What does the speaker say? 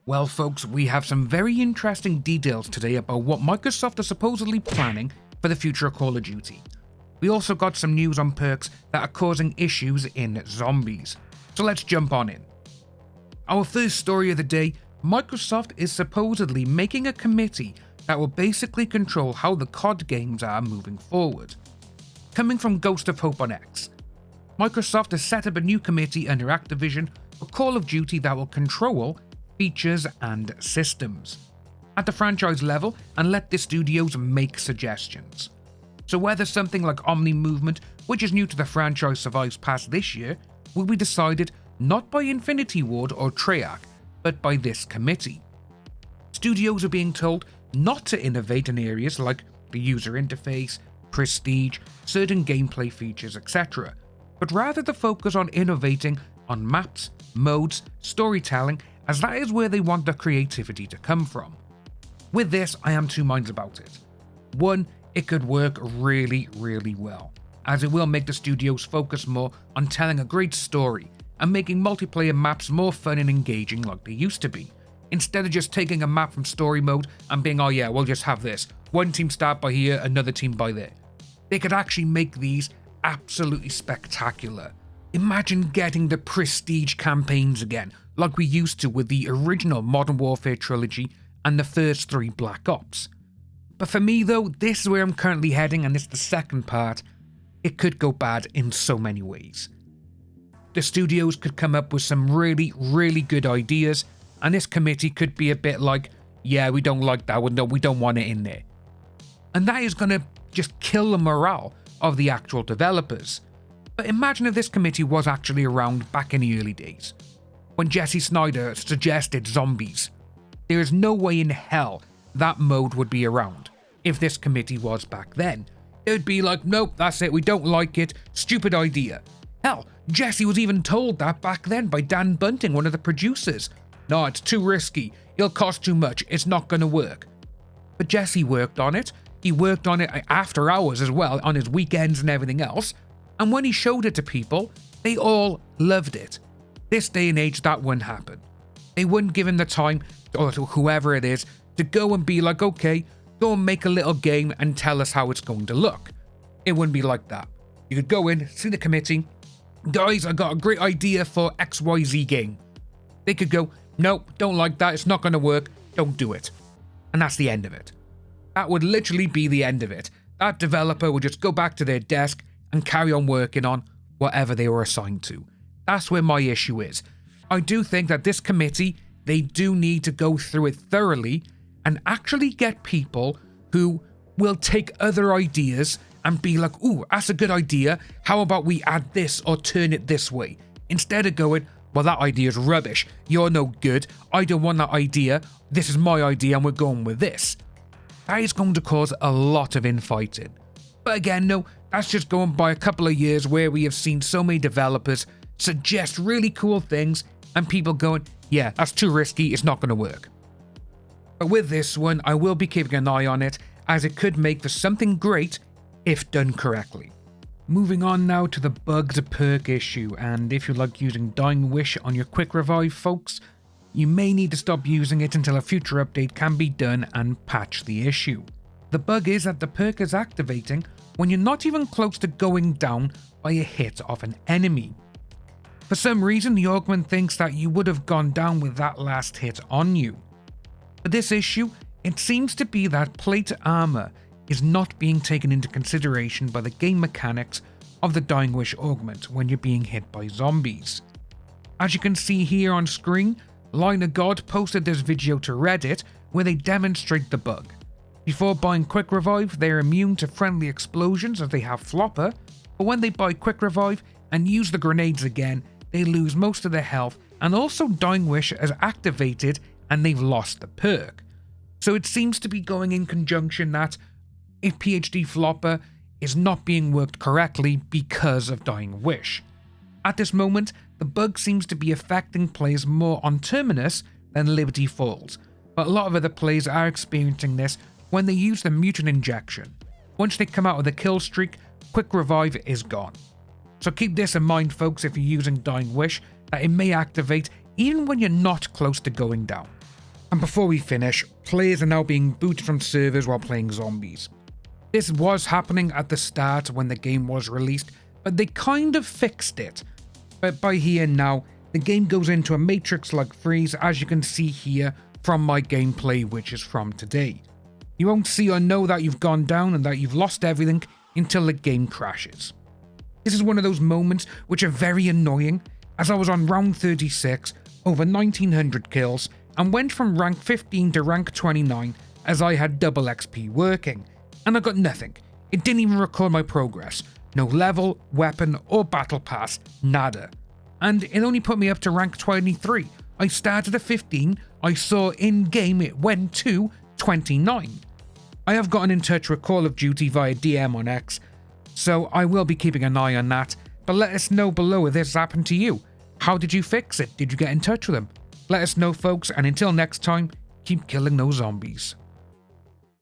Well folks, we have some very interesting details today about what Microsoft are supposedly planning for the future of Call of Duty. We also got some news on perks that are causing issues in zombies. So let's jump on in. Our first story of the day, Microsoft is supposedly making a committee that will basically control how the COD games are moving forward. Coming from Ghost of Hope on X, Microsoft has set up a new committee under Activision for Call of Duty that will control features and systems at the franchise level and let the studios make suggestions. So whether something like Omni Movement, which is new to the franchise, survives past this year, will be decided not by Infinity Ward or Treyarch, but by this committee. Studios are being told not to innovate in areas like the user interface, prestige, certain gameplay features, etc., but rather to focus on innovating on maps, modes, storytelling, as that is where they want the creativity to come from. With this, I am two minds about it. One, it could work really well, as it will make the studios focus more on telling a great story and making multiplayer maps more fun and engaging like they used to be, instead of just taking a map from story mode and being, oh yeah, we'll just have this, one team start by here, another team by there. They could actually make these absolutely spectacular. Imagine getting the prestige campaigns again, like we used to with the original Modern Warfare trilogy and the first 3 Black Ops. But for me though, this is where I'm currently heading, and it's the second part. It could go bad in so many ways. The studios could come up with some really good ideas, and this committee could be a bit like, yeah, we don't like that one, no, we don't want it in there. And that is going to just kill the morale of the actual developers. But imagine if this committee was actually around back in the early days, when Jesse Snyder suggested zombies. There is no way in hell that mode would be around if this committee was back then. It would be like, nope, that's it, we don't like it, stupid idea. Hell, Jesse was even told that back then by Dan Bunting, one of the producers. No, it's too risky, it'll cost too much, it's not going to work. But Jesse worked on it. He worked on it after hours as well, on his weekends and everything else. And when he showed it to people, they all loved it. This day and age, that wouldn't happen. They wouldn't give him the time, or to whoever it is, to go and be like, okay, go and make a little game and tell us how it's going to look. It wouldn't be like that. You could go in, see the committee, guys, I got a great idea for XYZ game. They could go, nope, don't like that, it's not going to work, don't do it. And that's the end of it. That would literally be the end of it. That developer would just go back to their desk and carry on working on whatever they were assigned to. That's where my issue is. I do think that this committee, they do need to go through it thoroughly and actually get people who will take other ideas and be like, ooh, that's a good idea, how about we add this or turn it this way? Instead of going, well, that idea is rubbish, you're no good, I don't want that idea, this is my idea and we're going with this. That is going to cause a lot of infighting. But again, no, that's just going by a couple of years where we have seen so many developers suggest really cool things and people going, yeah, that's too risky, it's not going to work. But with this one, I will be keeping an eye on it, as it could make for something great if done correctly. Moving on now to the bugged perk issue, and if you like using Dying Wish on your quick revive folks, you may need to stop using it until a future update can be done and patch the issue. The bug is that the perk is activating when you're not even close to going down by a hit of an enemy. For some reason, the augment thinks that you would have gone down with that last hit on you. For this issue, it seems to be that plate armor is not being taken into consideration by the game mechanics of the Dying Wish augment when you're being hit by zombies. As you can see here on screen, Line of God posted this video to Reddit where they demonstrate the bug. Before buying Quick Revive, they are immune to friendly explosions as they have Flopper, but when they buy Quick Revive and use the grenades again, they lose most of their health, and also Dying Wish is activated and they've lost the perk. So it seems to be going in conjunction that a PhD Flopper is not being worked correctly because of Dying Wish. At this moment, the bug seems to be affecting players more on Terminus than Liberty Falls, but a lot of other players are experiencing this when they use the mutant injection. Once they come out of the kill streak, Quick Revive is gone. So keep this in mind folks if you're using Dying Wish, that it may activate even when you're not close to going down. And before we finish, players are now being booted from servers while playing zombies. This was happening at the start when the game was released, but they kind of fixed it. But by here now, the game goes into a matrix-like freeze, as you can see here from my gameplay, which is from today. You won't see or know that you've gone down and that you've lost everything until the game crashes. This is one of those moments which are very annoying, as I was on round 36, over 1900 kills, and went from rank 15 to rank 29 as I had double XP working, and I got nothing. It didn't even record my progress. No level, weapon, or battle pass, nada. And it only put me up to rank 23. I started at 15, I saw in-game it went to 29. I have gotten in touch with Call of Duty via DM on X, so I will be keeping an eye on that, but let us know below if this happened to you. How did you fix it? Did you get in touch with them? Let us know, folks, and until next time, keep killing those zombies.